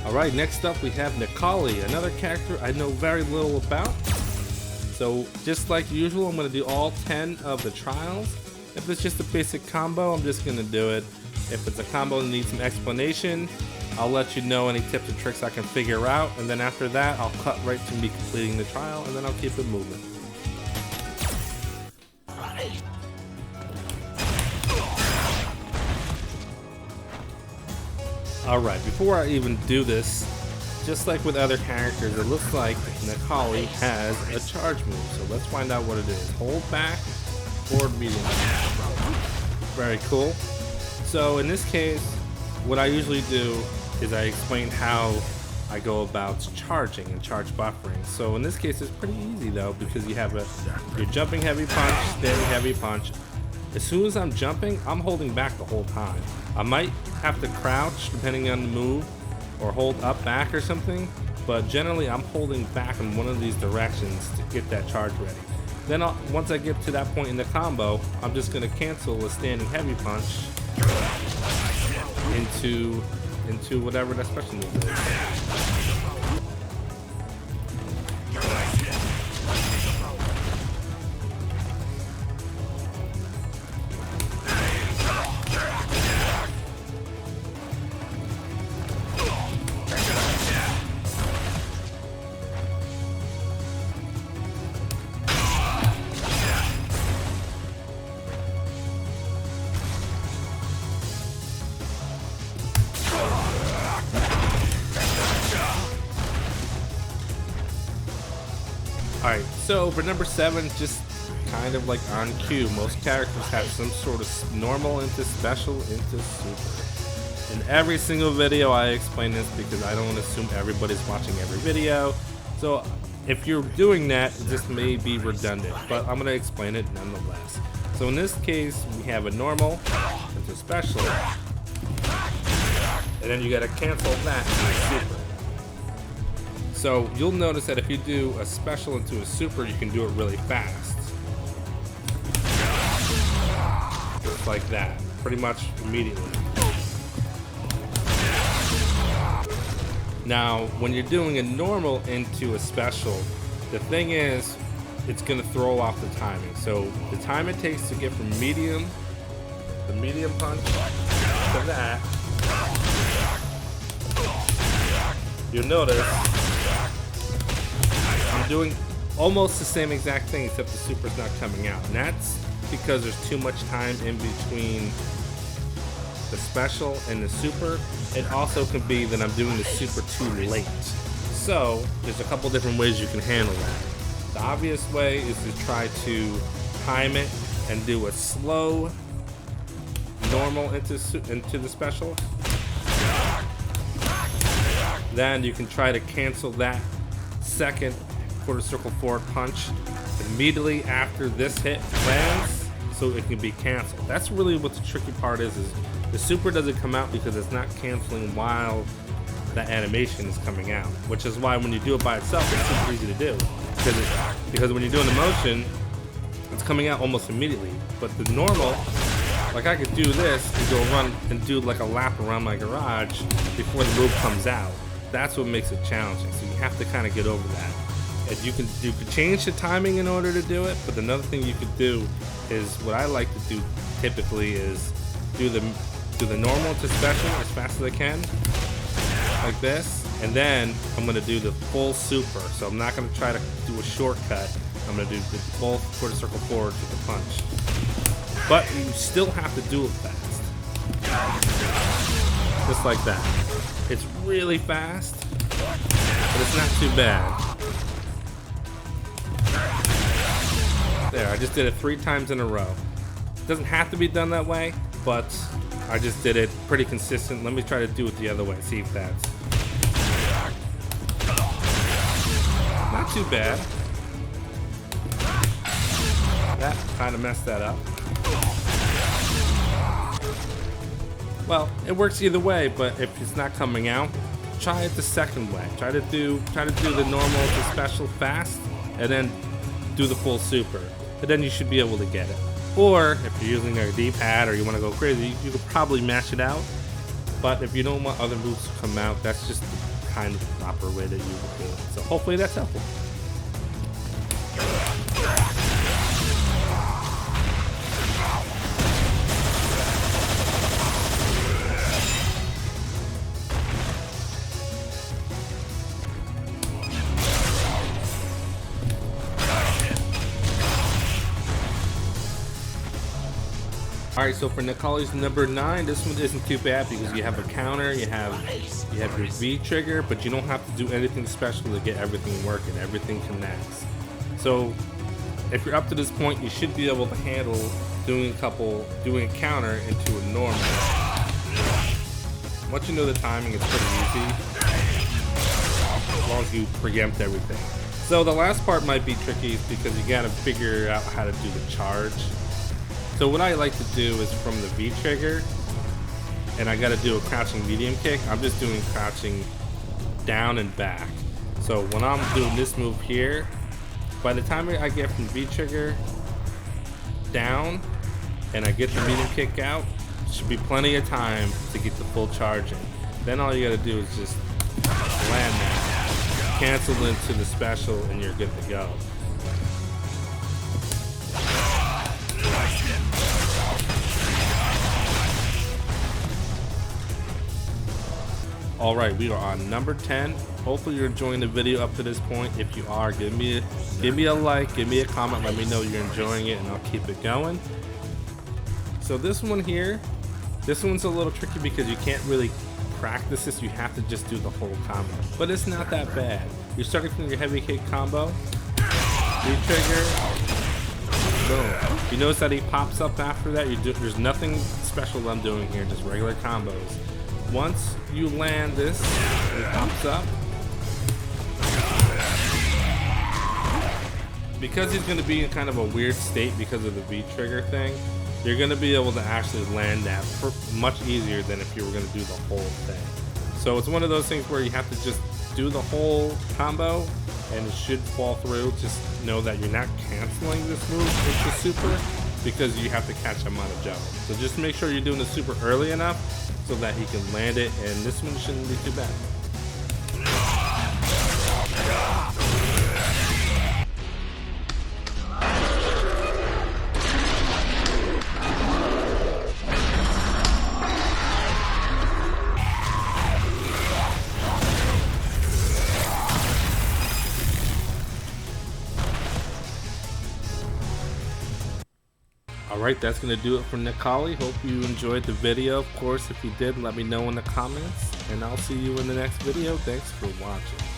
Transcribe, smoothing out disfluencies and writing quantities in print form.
Alright, next up we have Necalli, another character I know very little about. So just like usual, I'm going to do all 10 of the trials. If it's just a basic combo, I'm just going to do it. If it's a combo that needs some explanation, I'll let you know any tips and tricks I can figure out, and then after that I'll cut right to me completing the trial, and then I'll keep it moving. Alright, before I even do this, just like with other characters, it looks like Necalli has a charge move. So let's find out what it is. Hold back, forward medium. Very cool. So in this case, what I usually do is I explain how I go about charging and charge buffering. So in this case, it's pretty easy though, because you have you're jumping heavy punch, standing heavy punch. As soon as I'm jumping, I'm holding back the whole time. I might have to crouch depending on the move, or hold up back or something, but generally I'm holding back in one of these directions to get that charge ready. Then once I get to that point in the combo, I'm just going to cancel a standing heavy punch into whatever that special move is. Alright, so for number 7, just kind of like on cue, most characters have some sort of normal into special into super. In every single video I explain this because I don't assume everybody's watching every video. So if you're doing that, this may be redundant, but I'm going to explain it nonetheless. So in this case, we have a normal into special, and then you got to cancel that into super. So you'll notice that if you do a special into a super, you can do it really fast. Just like that, pretty much immediately. Now, when you're doing a normal into a special, the thing is, it's gonna throw off the timing. So the time it takes to get from the medium punch to that, you'll notice I'm doing almost the same exact thing, except the super's not coming out. And that's because there's too much time in between the special and the super. It also could be that I'm doing the super too late. So there's a couple different ways you can handle that. The obvious way is to try to time it and do a slow normal into the special. Then you can try to cancel that second quarter circle forward punch immediately after this hit lands, so it can be canceled. That's really what the tricky part is the super doesn't come out because it's not canceling while that animation is coming out, which is why when you do it by itself, it's super easy to do, because when you're doing the motion, it's coming out almost immediately. But the normal, like I could do this and go run and do like a lap around my garage before the move comes out. That's what makes it challenging. So you have to kind of get over that. And you can change the timing in order to do it, but another thing you could do is what I like to do typically is do the normal to special as fast as I can, like this, and then I'm gonna do the full super. So I'm not gonna try to do a shortcut. I'm gonna do the full quarter circle forward to the punch. But you still have to do it fast. Just like that. It's really fast, but it's not too bad. There, I just did it 3 times in a row. It doesn't have to be done that way, but I just did it pretty consistent. Let me try to do it the other way, see if that's not too bad. That kind of messed that up. Well, it works either way, but if it's not coming out, try it the second way. Try to do the normal to special fast, and then do the full super. And then you should be able to get it. Or if you're using a D-pad or you want to go crazy, you could probably mash it out. But if you don't want other moves to come out, that's just kind of the proper way that you would do it. So hopefully that's helpful. Alright, so for Necalli's number 9, this one isn't too bad because you have a counter, you have your V trigger, but you don't have to do anything special to get everything working. Everything connects. So if you're up to this point, you should be able to handle doing a counter into a normal. Once you know the timing, it's pretty easy, as long as you preempt everything. So the last part might be tricky because you gotta figure out how to do the charge. So what I like to do is from the V trigger, and I gotta do a crouching medium kick, I'm just doing crouching down and back. So when I'm doing this move here, by the time I get from V trigger down and I get the medium kick out, should be plenty of time to get the full charge in. Then all you gotta do is just land that, cancel into the special, and you're good to go. Alright, we are on number 10. Hopefully you're enjoying the video up to this point. If you are, give me a like, give me a comment, let me know you're enjoying it, and I'll keep it going. So this one here, this one's a little tricky because you can't really practice this. You have to just do the whole combo. But it's not that bad. You're starting from your heavy kick combo, V-trigger, boom. You notice that he pops up after that? There's nothing special I'm doing here, just regular combos. Once you land this, it pops up. Because he's going to be in kind of a weird state because of the V-trigger thing, you're going to be able to actually land that much easier than if you were going to do the whole thing. So it's one of those things where you have to just do the whole combo and it should fall through. Just know that you're not canceling this move into super because you have to catch him on a jump. So just make sure you're doing the super early enough so that he can land it, and this one shouldn't be too bad. Alright, that's going to do it for Necalli. Hope you enjoyed the video. Of course, if you did, let me know in the comments, and I'll see you in the next video. Thanks for watching.